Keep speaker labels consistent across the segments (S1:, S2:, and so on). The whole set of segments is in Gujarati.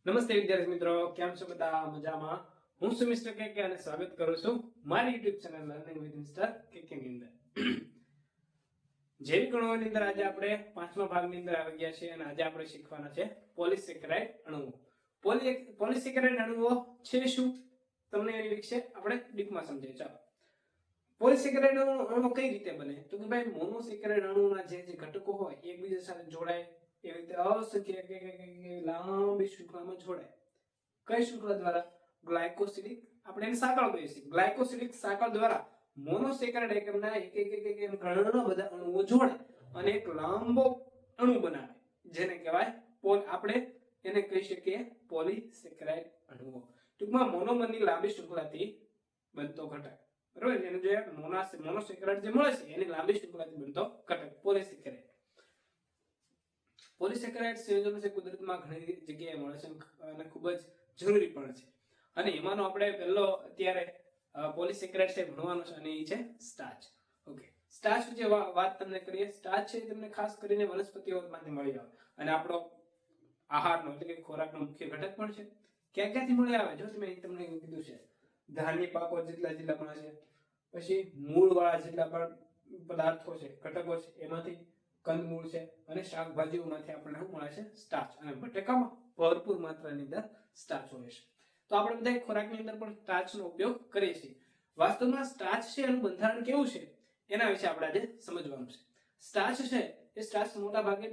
S1: નમસ્તે વિદ્યાર્થી મિત્રો, કેમ છો બધા? મજામાં? હું છું મિસ્ટર કેકે અને સ્વાગત કરું છું મારી YouTube channel learning with mister KK ની અંદર. જૈવિક અણુઓની અંદર આજે આપણે પાંચમા ભાગની અંદર આવી ગયા છીએ અને આજે આપણે શીખવાના છે પોલિસેકેરાઇડ અણુઓ. પોલિસેકેરાઇડ અણુઓ છે શું, તમને એની વિશે આપણે ડીપમાં સમજીએ. ચાલો, પોલિસેકેરાઇડ અણુ કઈ રીતે બને? તો કે ભાઈ મોનોસેકેરાઇડ અણુના જે ઘટકો હોય એકબીજા સાથે જોડાય એવી રીતે અસંખ્ય લાંબી શૃંખલામાં જોડાય. કઈ શૃંખલા દ્વારા? ગ્લાયકોસિડિક, આપણે એને સાંકળ કહીએ છીએ. ગ્લાયકોસિડિક સાંકળ દ્વારા મોનોસેકેરાઇડ એકમના એક ઘણા બધા અણુઓ જોડે અને એક લાંબો અણુ બનાવે, જેને કહેવાય આપણે એને કહી શકીએ પોલિસેકેરાઇડ અણુઓ. ટૂંકમાં મોનોમરની લાંબી શૃંખલાથી બનતો ઘટક. બરોબર? એને જે મોનોસેકેરાઇડ જે મળે છે એની લાંબી શૃંખલાથી બનતો ઘટક પોલિસેકેરાઇડ. પોલિસેકેરાઇડ સંયોજનો છે કુદરતમાં ઘણી જગ્યાએ મળે છે અને ખૂબ જ જરૂરી પણ છે. અને એમાંનો આપણે પહેલો અત્યારે પોલિસેકેરાઇડ છે ભણવાનો છે અને એ છે સ્ટાર્ચ. ઓકે, સ્ટાર્ચ જે વાત તમને કરીએ, સ્ટાર્ચ છે તમને ખાસ કરીને વનસ્પતિઓમાંથી મળી આવે અને આપણો આહારનો એટલે કે ખોરાકનો મુખ્ય ઘટક પણ છે. ક્યાં ક્યાંથી મળી આવે? જો તમને કીધું છે, ધાન્ય પાકો જેટલા પણ છે, પછી મૂળ વાળા જેટલા પણ પદાર્થો છે, ઘટકો છે, એમાંથી કંદમૂળ છે અને શાકભાજીઓમાંથી આપણને શું મળે છે? સ્ટાર્ચ. અને બટાકામાં ભરપૂર માત્રાની અંદર સ્ટાર્ચ હોય છે. તો આપણે બધા ખોરાકની અંદર પણ સ્ટાર્ચનો ઉપયોગ કરીએ છીએ. વાસ્તવમાં સ્ટાર્ચ છે એનું બંધારણ કેવું છે એના વિશે આપણે આજે સમજવાનું છે. સ્ટાર્ચ છે એ સ્ટાર્ચ મોટા ભાગે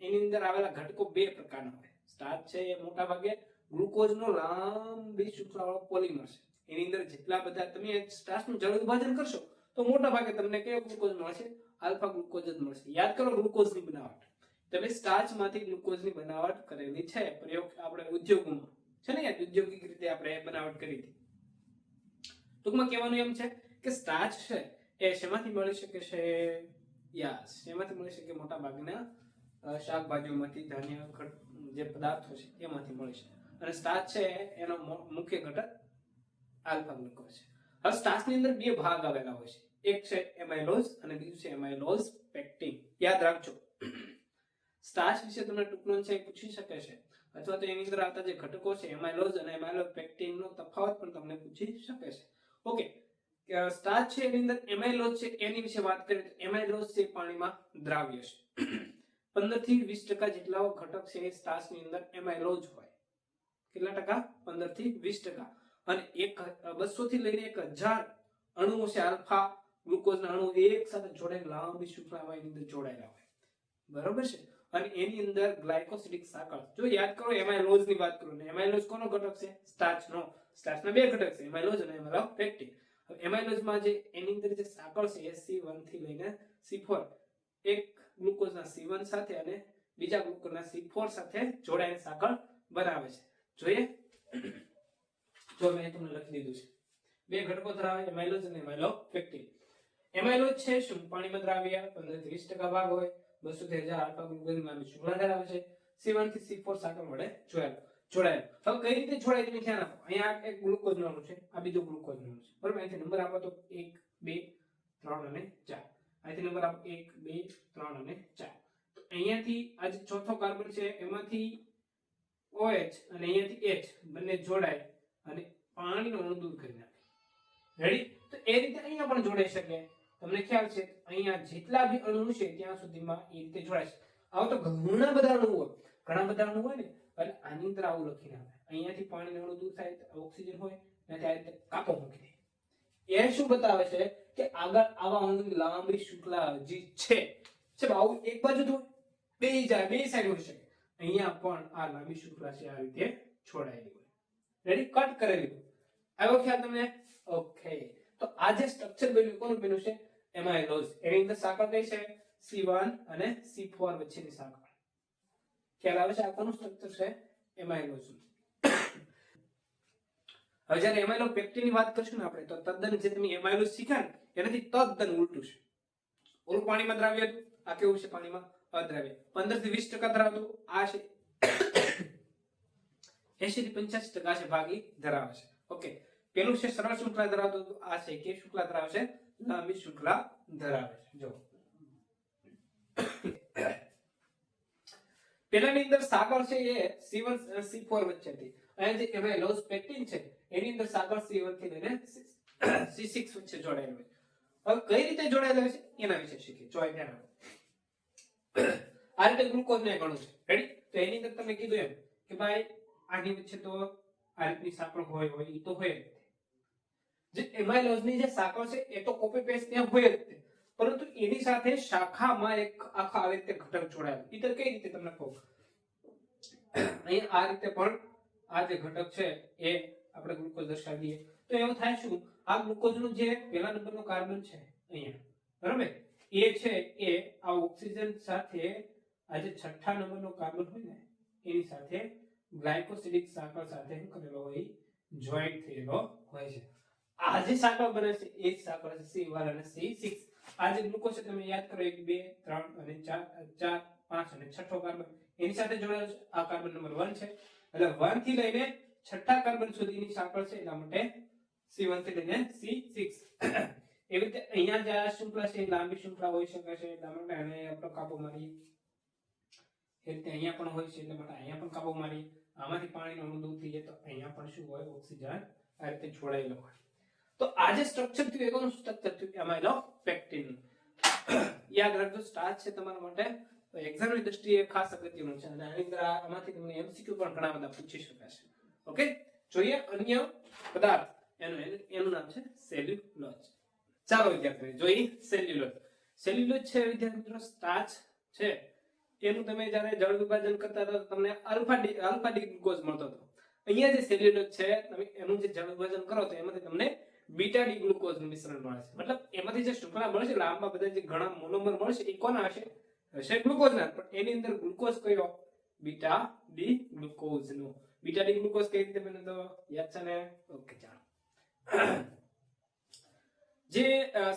S1: એની અંદર આવેલા ઘટકો બે પ્રકારના હોય. સ્ટાર્ચ છે એ મોટા ભાગે ગ્લુકોઝનો લાંબી શૃંખલાવાળો પોલિમર છે. એની અંદર જેટલા બધા તમે સ્ટાર્ચનું જળ વિભાજન કરશો તો મોટા ભાગે તમને કયો ગ્લુકોઝ મળશે? આલ્ફા ગ્લુકોઝ જ મળશે. યાદ કરો ગ્લુકોઝની બનાવટ. તમે સ્ટાર્ચમાંથી ગ્લુકોઝની બનાવટ કરેલી છે પ્રયોગ આપણે ઉદ્યોગોમાં છે ને, ઔદ્યોગિક રીતે આપણે બનાવટ કરી હતી. ટૂંકમાં કહેવાનું એમ છે કે સ્ટાર્ચ છે એ શેમાંથી મળી શકે છે? શેમાંથી મળી શકે? મોટા ભાગના શાકભાજીઓમાંથી, ધાન્ય જે પદાર્થો છે એમાંથી મળી શકે. અને સ્ટાર્ચ છે એનો મુખ્ય ઘટક આલ્ફા ગ્લુકોઝ છે. હવે સ્ટાર્ચની અંદર બે ભાગ આવેલા હોય છે. એક છે એમાઇલોઝ અને બીજું છે એમાઇલોઝ પેક્ટિન. યાદ રાખજો, સ્ટાર્ચ વિશે તમને ટૂંકમાં છે પૂછી શકે છે, અથવા તો એની અંદર આવતા જે ઘટકો છે એમાઇલોઝ અને એમાઇલોઝ પેક્ટિન નો તફાવત પણ તમને પૂછી શકે છે. ઓકે, સ્ટાર્ચ છે એની અંદર એમાઇલોઝ છે એની વિશે વાત કરીએ તો એમાઇલોઝ છે પાણીમાં દ્રાવ્ય છે. 15 થી 20% જેટલા ઘટક છે એ સ્ટાર્ચની અંદર એમાઇલોઝ હોય. કેટલા ટકા? 15 થી 20%. અને 200 થી લઈને 1000 અણુઓ છે આલ્ફા ગ્લુકોઝના અણુઓ એક સાથે જોડાઈને લાંબી શૃંખલામાં એની અંદર જોડાયેલા હોય. બરોબર છે? અને એની અંદર ગ્લાયકોસિડિક સાંકળ. જો યાદ કરો એમાઇલોઝ ની વાત કરું ને, એમાઇલોઝ કોનો ઘટક છે? સ્ટાર્ચનો. સ્ટાર્ચના બે ઘટક છે, એમાઇલોઝ અને એમાઇલોઝ પેક્ટિન. હવે એમાઇલોઝમાં જે એની અંદર જે સાંકળ છે C1 થી લઈને C4, એક ગ્લુકોઝના C1 સાથે અને બીજા ગ્લુકોઝના C4 સાથે જોડાઈને સાંકળ બનાવે છે. જોઈએ, જો મેં તમને લખી દીધું છે, બે ઘટકો ધરાવે એમાઇલોઝ અને એમાઇલોઝ પેક્ટિન. એમાઇલોઝ છે શું? પાણીમાં દ્રાવ્ય, 15 થી 20% ભાગ હોય, 200 થી 1000 આલ્ફા ગ્લુકોઝની લાંબી શૃંખલા ધરાવે છે, C1 થી C4 સાંકળ વડે જોડાયેલ. હવે કઈ રીતે જોડાય તેની ધ્યાન આપો. અહીંયા એક ગ્લુકોઝ નું અણુ છે, આ બીજો ગ્લુકોઝ નું અણુ છે. બરોબર? અહીંથી નંબર આપો તો 1 2 3 અને 4. અહીંથી નંબર આપો 1 2 3 અને 4. તો અહીંયાથી આ જે ચોથો કાર્બન છે એમાંથી OH અને અહીંયાથી H બંને જોડાય અને પાણીનો અણુ દૂર કરી નાખે. રેડી? તો એ રીતે અહીંયા પણ જોડાઈ શકે. તમને ખ્યાલ છે અહીંયા જેટલા બી અણુ છે ત્યાં સુધીમાં એ રીતે જોડાય છે. આવો તો ઘણા બધા અણુ હોય ને, એટલે આની અંદર આવું લખીને આવે. અહીંયાથી પાણીનો અણુ દૂર થાય, ઓક્સિજન હોય ને ત્યારે કાપો મૂકી દે. એ શું બતાવે છે કે આગળ આવા અણુની લાંબી શૃંખલા જે છે આવું એક બાજુ તો બે સાઈડ હોઈ શકે. અહીંયા પણ આ લાંબી શૃંખલા છે આ રીતે છોડાયેલી હોય. રેડી? કટ કરેલી હોય. આવ્યો ખ્યાલ તમને? ઓકે, તો આ જે સ્ટ્રક્ચર બન્યું કોનું બન્યું છે? એમાઇલોઝ. એની અંદર સાંકળ કઈ છે? C1 અને C4 વચ્ચેની સાંકળ. ખ્યાલ આવે છે? આ કોનું સ્ટ્રક્ચર છે? એમાઇલોઝ. હવે જ્યારે એમાઇલો પેક્ટિન ની વાત કરશું ને આપણે, તો તદ્દન જે તમે એમાઇલોઝ શીખ્યા ને એનાથી તદ્દન ઉલટું છે. ઓલું પાણીમાં દ્રાવ્ય હતું, આ કેવું છે? પાણીમાં અદ્રાવ્ય. 15 થી 20% ધરાવતું, આ છે 80 થી 85% છે ભાગી ધરાવે છે. ઓકે, પેલું છે સરળ શૃંખલા ધરાવતું, આ છે કે શૃંખલા ધરાવે છે? લાંબી શૃંખલા ધરાવે છે. જો પેલાની અંદર સાંકળ છે એ C1 અને C4 વચ્ચે હતી. અહીંયા જે એમાઇલોઝ પેક્ટિન છે એની અંદર સાંકળ C1 થી લઈને C6 વચ્ચે જોડાયેલું છે. હવે કઈ રીતે જોડાયેલું છે એના વિશે શીખીએ. જો ધ્યાન આપો. આ રીતે ગ્લુકોઝ ને ગણું છે. રેડી? તો એની અંદર તમે કીધું એમ કે ભાઈ આની વચ્ચે તો આ રીતની સાંકળ હોય એ તો હોય જ. જે એમાઇલોઝ ની જે સાંકળ છે એ તો કોપી પેસ્ટ ત્યાં હોય જ, પરંતુ એની સાથે શાખામાં એક આખા આવી રીતે ઘટક જોડાયેલો. ઈ તો કઈ રીતે તમને કહું. અહીં આ રીતે પણ આ જે ઘટક છે એ આપણે ગ્લુકોઝ દર્શાવી દઈએ તો એવું થાય શું, આ ગ્લુકોઝનું જે પહેલા નંબરનો કાર્બન છે અહીંયા, બરાબર, એ છે એ આ ઓક્સિજન સાથે આ જે છઠ્ઠા નંબરનો કાર્બન હોય ને એની સાથે ગ્લાયકોસિડિક સાંકળ સાથે શું કરેલો હોય, જોઈન્ટ થયેલો હોય છે. આ જે સાંકળ બને છે એ જ સાંકળ છે C1 અને C6. આ જે ગ્લુકોઝ છે તમે યાદ કરો 1 2 3 અને 4 5 અને છઠ્ઠો કાર્બન એની સાથે જોડાયેલો છે. આ કાર્બન નંબર 1 છે, એટલે 1 થી લઈને છઠ્ઠા કાર્બન સુધીની સાંકળ છે, એટલા માટે C1 થી લઈને C6. એવી રીતે અહીંયા જે આ શૃંખલા છે એ લાંબી શૃંખલા હોઈ શકે છે, એટલા માટે આને આપણે કાપો મારીએ. એ રીતે અહીંયા પણ હોય છે, એટલે માટે અહીંયા પણ કાપો મારીએ. આમાંથી પાણીનો અણુ દૂર થઈ જાય તો અહીંયા પણ શું હોય, ઓક્સિજન આ રીતે જોડાયેલો હોય. તો આ જે સ્ટ્રક્ચર થયું એ કોનું સ્ટ્રક્ચર થયું, એમાઇલોપેક્ટિન. યાદ રાખજો, સ્ટાર્ચ છે તમારા માટે એક્ઝામની દ્રષ્ટિએ ખાસ અગત્યનું છે અને આની અંદર આમાંથી તમને MCQ પણ ઘણા બધા પૂછી શકાશે. ઓકે, જોઈએ અન્ય પદાર્થ. એનું નામ છે સેલ્યુલોઝ. ચાલો વિદ્યાર્થીઓ જોઈએ સેલ્યુલોઝ. સેલ્યુલોઝ છે વિદ્યાર્થી મિત્રો સ્ટાર્ચ છે. એનું તમે જ્યારે જળ વિભાજન કરતા હતા તો તમને આલ્ફા ડી ગ્લુકોઝ મળતો હતો. અહીંયા જે સેલ્યુલોઝ છે તમે એનું જે જળ વિભાજન કરો તો એમાંથી તમને બીટા ડી ગ્લુકોઝ નું મિશ્રણ મળે છે. મતલબ એમાંથી જે શૃંખલા મળે છે લાંબા બધા જે ઘણા મોનોમર મળશે એ કોના હશે, હશે ગ્લુકોઝ ના, પણ એની અંદર ગ્લુકોઝ કયો, બીટા ડી ગ્લુકોઝ નો. બીટા ડી ગ્લુકોઝ કઈ રીતે બને તો યાદ છે ને? ઓકે ચાલો. જે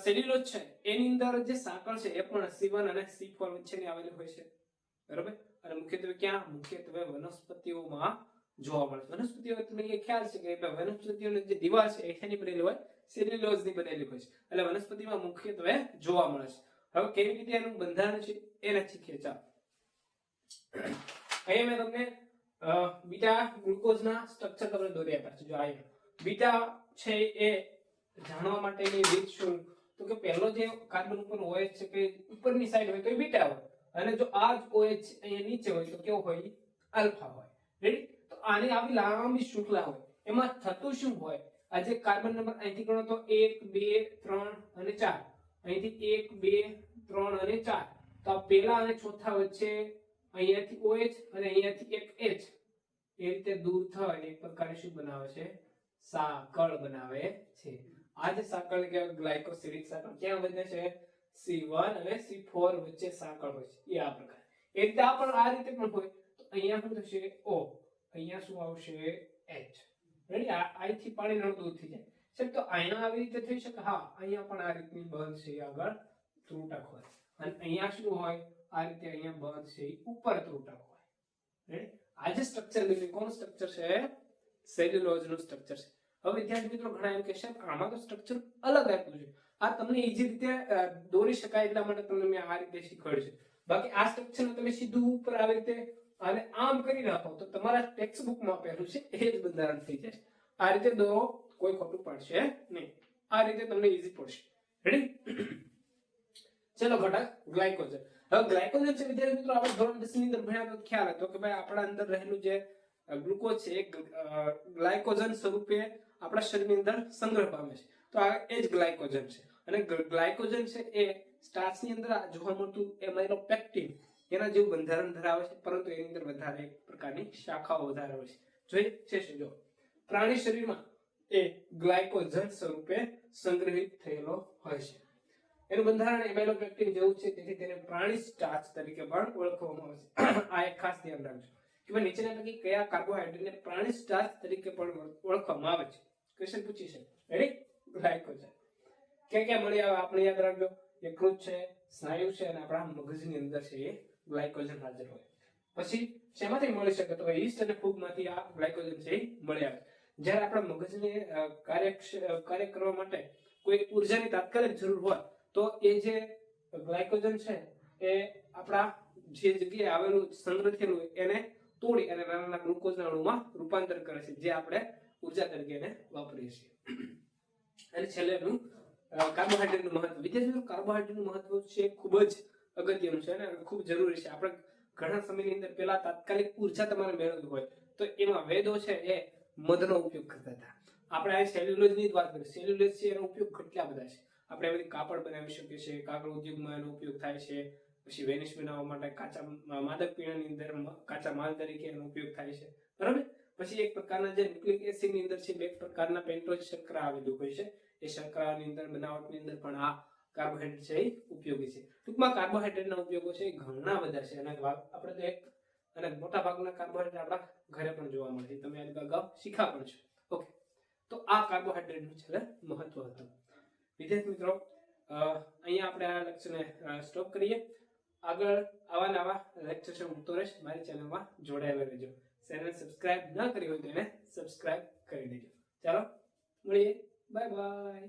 S1: સેલ્યુલોઝ છે એની અંદર જે સાંકળ છે એ પણ C1 અને C4 વચ્ચેની આવેલી હોય છે, બરાબર. અને મુખ્યત્વે ક્યાં, મુખ્યત્વે વનસ્પતિઓમાં જોવા મળે છે. વનસ્પતિઓ તમને એ ખ્યાલ છે કે વનસ્પતિઓની જે દિવાલ છે એ શેની બનેલી હોય, સેલ્યુલોઝ ની બનેલી હોય છે, એટલે વનસ્પતિમાં મુખ્યત્વે જોવા મળે છે. હવે કેવી રીતે એનું બંધારણ છે એને શીખીએ. ચાલો અહીંયા મેં તમને બીટા ગ્લુકોઝના સ્ટ્રક્ચર તમને દોરી આપ્યા છે. જો અહીંયા બીટા છે એ જાણવા માટેની રીત શું, તો કે પહેલો જે કાર્બન ઉપર OH છે કે ઉપરની સાઈડ હોય તો એ બીટા હોય, અને જો આ જ OH અહીંયા નીચે હોય તો કેવો હોય, આલ્ફા હોય. રેડી? તો આની આવી લાંબી શૃંખલા હોય. એમાં થતું શું હોય, આ જે કાર્બન નંબર અહીંથી ગણો તો 1 2 3 અને 4, અહીંથી 1 2 3 અને 4, તો આ પહેલા અને ચોથા વચ્ચે અહીંયાથી OH અને અહીંયાથી એક H એ રીતે દૂર થાય એક પ્રકારે શું બનાવે છે, સાંકળ બનાવે છે. આ જે સાંકળ કહેવાય ગ્લાયકોસિડિક સાંકળ. ક્યાં બને છે, C1 અને C4 વચ્ચે સાંકળ હોય છે એ આ પ્રકાર. એ રીતે આ પણ આ રીતે પણ હોય તો અહીંયા શું થશે, O, અહીંયા શું આવશે, H. રેડી? અહીંથી પાણી નું દૂર થઈ જાય છે તો અહીંયા આવી રીતે થઈ શકે. હા, અહીંયા પણ આ રીતની બંધ છે આગળ ત્રુટક હોય, અને અહીંયા શું હોય, આ રીતે અહીંયા બંધ છે ઉપર ત્રુટક હોય. રેડી? આ જે સ્ટ્રક્ચર બન્યું કોનું સ્ટ્રક્ચર છે, સેલ્યુલોઝ નું સ્ટ્રક્ચર છે. હવે વિદ્યાર્થી મિત્રો ઘણા એમ કહેશે આમાં તો સ્ટ્રક્ચર અલગ આપ્યું છે, આ તમને ઈઝી રીતે દોરી શકાય એટલા માટે તમને મેં આ રીતે શીખવાડ્યું છે. બાકી આ સ્ટ્રક્ચર તમે સીધું ઉપર આવી રીતે અને આમ કરી નાખો તો તમારા ટેક્સ્ટ બુકમાં આપેલું છે એ જ બંધારણ થઈ જાય. આ રીતે દોરો, કોઈ ખોટું પડશે નહીં. આ રીતે તમને ઈઝી પડશે. રેડી? ચલો ઘટક ગ્લાયકોજન. હવે ગ્લાયકોજન છે વિદ્યાર્થી મિત્રો આપણે ધોરણ 10 ની અંદર ભણ્યા તો ખ્યાલ હતો કે ભાઈ આપણા અંદર રહેલું જે ગ્લુકોઝ છે ગ્લાયકોજન સ્વરૂપે આપણા શરીરની અંદર સંગ્રહ પામે છે. તો આ એ જ ગ્લાયકોજન છે, અને ગ્લાયકોજન છે એ સ્ટાર્ચની અંદર જોવા મળતું એમાઇલોપેક્ટિન એના જેવું બંધારણ ધરાવે છે, પરંતુ એની અંદર વધારે એક પ્રકારની શાખાઓ વધારે હોય છે. જોઈએ છે જો પ્રાણી શરીરમાં એ ગ્લાયકોજન સ્વરૂપે સંગ્રહિત થયેલો હોય છે. એનું બંધારણ એમાઇલોપેક્ટિન જેવું છે, તેથી તેને પ્રાણી સ્ટાર્ચ તરીકે પણ ઓળખવામાં આવે છે. આ એક ખાસ ધ્યાન રાખજો કે ભાઈ નીચેના પૈકી કયા કાર્બોહાઈડ્રેટને પ્રાણી સ્ટાર્ચ તરીકે પણ ઓળખવામાં આવે છે. ક્વેશ્ચન પૂછી છે. રેડી? ગ્લાયકોજન ક્યાં ક્યાં મળી આવે આપણે યાદ રાખજો. યકૃત છે, સ્નાયુ છે, અને આપણા મગજની અંદર છે એ ગ્લાયકોજન હાજર હોય. પછી શેમાંથી મળી શકે તો યીસ્ટ અને ફૂગમાંથી આ ગ્લાયકોજન છે એ મળી આવે. જ્યારે આપણા મગજને કાર્ય કરવા માટે કોઈ ઉર્જાની તાત્કાલિક જરૂર હોય તો એ જે ગ્લાયકોજન છે એ આપણા જે જગ્યાએ આવેલું સંગ્રહ થયેલું એને તોડી અને નાના નાના ગ્લુકોઝના અણુમાં રૂપાંતર કરે છે, જે આપણે ઉર્જા તરીકે એને વાપરીએ છીએ. અને છેલ્લે એનું કાર્બોહાઈડ્રેટનું મહત્વ. વિદ્યાર્થી મિત્રો, કાર્બોહાઈડ્રેટનું મહત્વ છે ખૂબ જ અગત્યનું છે અને ખૂબ જરૂરી છે. આપણે ઘણા સમયની અંદર પેલા તાત્કાલિક ઉર્જા તમારે મેળવવી હોય તો એમાં વેદો છે એ મધનો ઉપયોગ કરતા હતા. આપણે આ સેલ્યુલોઝની જ વાત કરીએ. સેલ્યુલોઝ છે એનો ઉપયોગ કેટલા બધા છે. આપણે એમાંથી કાપડ બનાવી શકીએ છીએ, કાગળ ઉદ્યોગમાં એનો ઉપયોગ થાય છે, પછી વેનિશ બનાવવા માટે કાચા માદક પીણાની અંદર કાચા માલ તરીકે એનો ઉપયોગ થાય છે, બરાબર. પછી એક પ્રકારના જે ન્યુક્લિક એસિડની અંદર છે બે પ્રકારના પેન્ટોઝ શર્કરા આવેલું હોય છે. એ શર્કરાની અંદર બનાવટની અંદર પણ આ કાર્બોહાઈડ્રેટ છે એ ઉપયોગી છે. ટૂંકમાં કાર્બોહાઈડ્રેટના ઉપયોગો છે એ ઘણા બધા છે અને આપણે તો એક અને મોટા ભાગના કાર્બોહાઈડ્રેટ આપણા ઘરે પણ જોવા મળે છે. તમે આ અગાઉ શીખ્યા પણ છો. ઓકે, તો આ કાર્બોહાઈડ્રેટનું છેલ્લે મહત્વ હતું. વિદ્યાર્થી મિત્રો, અહીંયા આપણે આ લેક્ચરને સ્ટોપ કરીએ. આગળ આવા નવા લેક્ચર છે મૂકતો રહીશ. મારી ચેનલમાં જોડાયેલા રહેજો. ચેનલ સબસ્ક્રાઇબ ન કરી હોય તો એને સબસ્ક્રાઇબ કરી દેજો. ચાલો મળીએ. Bye bye.